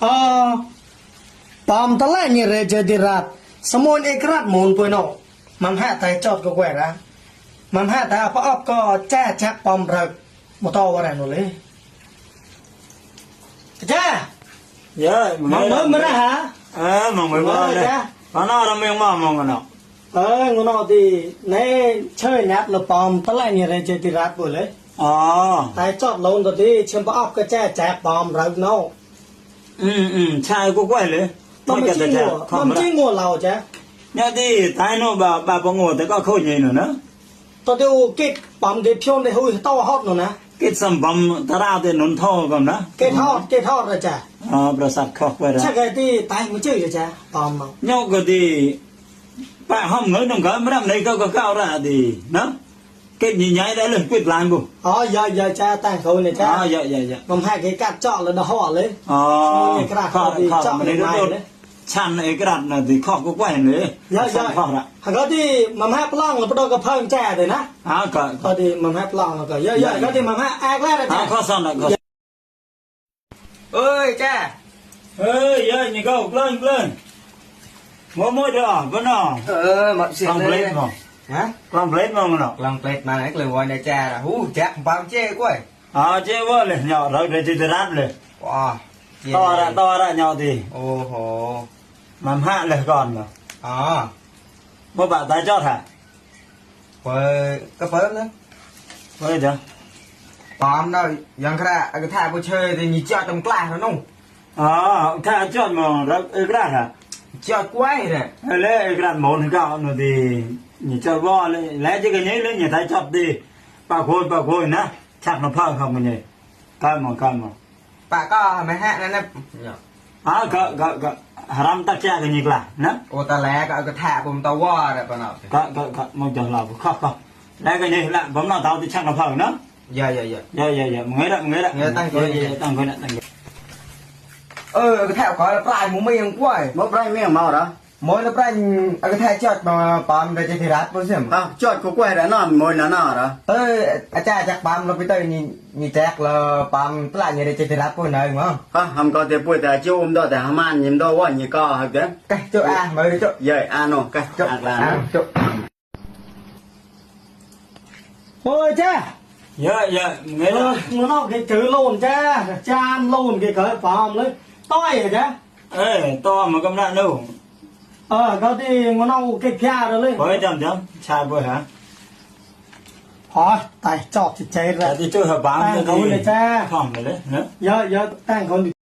ปอมตะไลนี่เรเจดิรัตสมุนเอกรัตมูลปุยโนมันหาไตจอดก็แกวนะมันหาแต่พออบก็แจ้แจ็คปอมรักมตอวะไรนู่นเลยแจ้เยอะมึงไม่ได้ฮะมึงไม่มาเลยตอนนั้นเราไม่มามึงกันเนาะงูนอดีในเชยนับละปอมตะไลนี่เรเจดิรัตปุยเลยแต่จอดลงตัวที่เชื่อมพออบก็แจ้แจ็คปอมรักโน่ใช่กูกล้วยเลยมันจริงมันจริงงูเราจ้ะเนี่ยที่ตายโน่บาปงูแต่ก็เข้าใจหนูนะตัวเดียวกิดปั๊มเดียวพิ้งเดียวหุ่ยโตฮอตหนูนะกิดสัมบัมตราเดนนท่อกันนะเกทอดเลยจ้ะประสาทคอกไปแล้วใช่ไงที่ตายมันชื่อจ้ะปั๊มเนี่ยก็ที่ป้าห้องเงินน้องก็ไม่ได้ในก็ก้าวได้ดีนะกิดใหญ่ๆได้เลยกิดลานบุอย่าจ้ะแต่งเขาเนี่ยจ้ะอย่ามันให้กัดเจาะเลยนะห่อเลยกระดาษเจาะเลยชันเอกรัตนะที่ข้อก็ไหวเลยข้อละหากที่มันให้ปล้องแล้วพอโดนกระเพิ่งแจ้เลยนะก็ที่มันให้ปล้องแล้วก็เยอะๆก็ที่มันให้แอกแรกเลยจ้ะข้อซ้อนก็เอ้ยแจ้เยอะนี่ก็เลื่อนมั่วเด้อบ้านนอมาเสียงเลยฮะกลางเพลทมั้งเนาะกลางเพลทมาไหนเลยวันนี้แจ้ละหูแจ้ปั๊มเจ้กล้วยเจ้ว่าเลยเนาะเราเลยจิตรัตเลยว้าต่อละเนาะดีโอ้โหมันห้าเลยก่อนเนาะเมื่อบาดตายจอดฮะเปิดก็เปิดเลยเปิดจ้ะปอมได้ยังแค่ไอ้กระทาผู้เชยแต่มีจอดตรงกลางแล้วนุ่งถ้าจอดมองรับเอกรัตฮะจอดกล้วยเนี่ยเลยเอกรัตหมดก็เอาหนูดีนี่จอดว่าเลยแล้วจะกันยังเลยนี่ท้ายจอดดีปากโคยนะชักน้ำผ้าเข้ามาเนี่ยกันมองปะก็ไม่ฮะนั่นนะก็หารำตักแจกันอีกล่ะนะโอตาแลก็เอากระแทกผมตะว่าอะไรปะเนาะก็มองจังเราก็แล้วก็นี่แหละผมน่าเท่าที่ช่างกระเพาะนะอย่ามึงไงละตั้งคนกระแทกก่อนปลายมึงไม่ยังกล้วยบ่ปลายไม่ยังเมาเหรอมวยแล้วปลายกระแทกจอดมาปามได้จะที่รัฐป่ะเสี่ยมจอดกูกล้วยแล้วน่ะมวยน่ะเหรออาจารย์จากปามเราไปเตยนี่แจ็คเราปามปลายเนี่ยได้จะที่รัฐป่ะเนยมั้งทำก็จะป่วยแต่จิ้มด้วยแต่หามันยิ้มด้วยว่าอย่างก็เหรอเด้อเจ้ามาเลยเจ้าเย่โน่เจ้าเจ้าโอ้ยจ้าเยอะไงล่ะมันเอาcái chữ lồnจ้าจานlồn cái cỡ phàmเลยต้อยจ้าto mà cầm đạn đâu có thì nó nâu cái kia rồi lên với chậm chai bơi hả hỏi tại chọt thì cháy ra thì chơi hợp bán cái này cha phòng rồi đấy giờ tăng con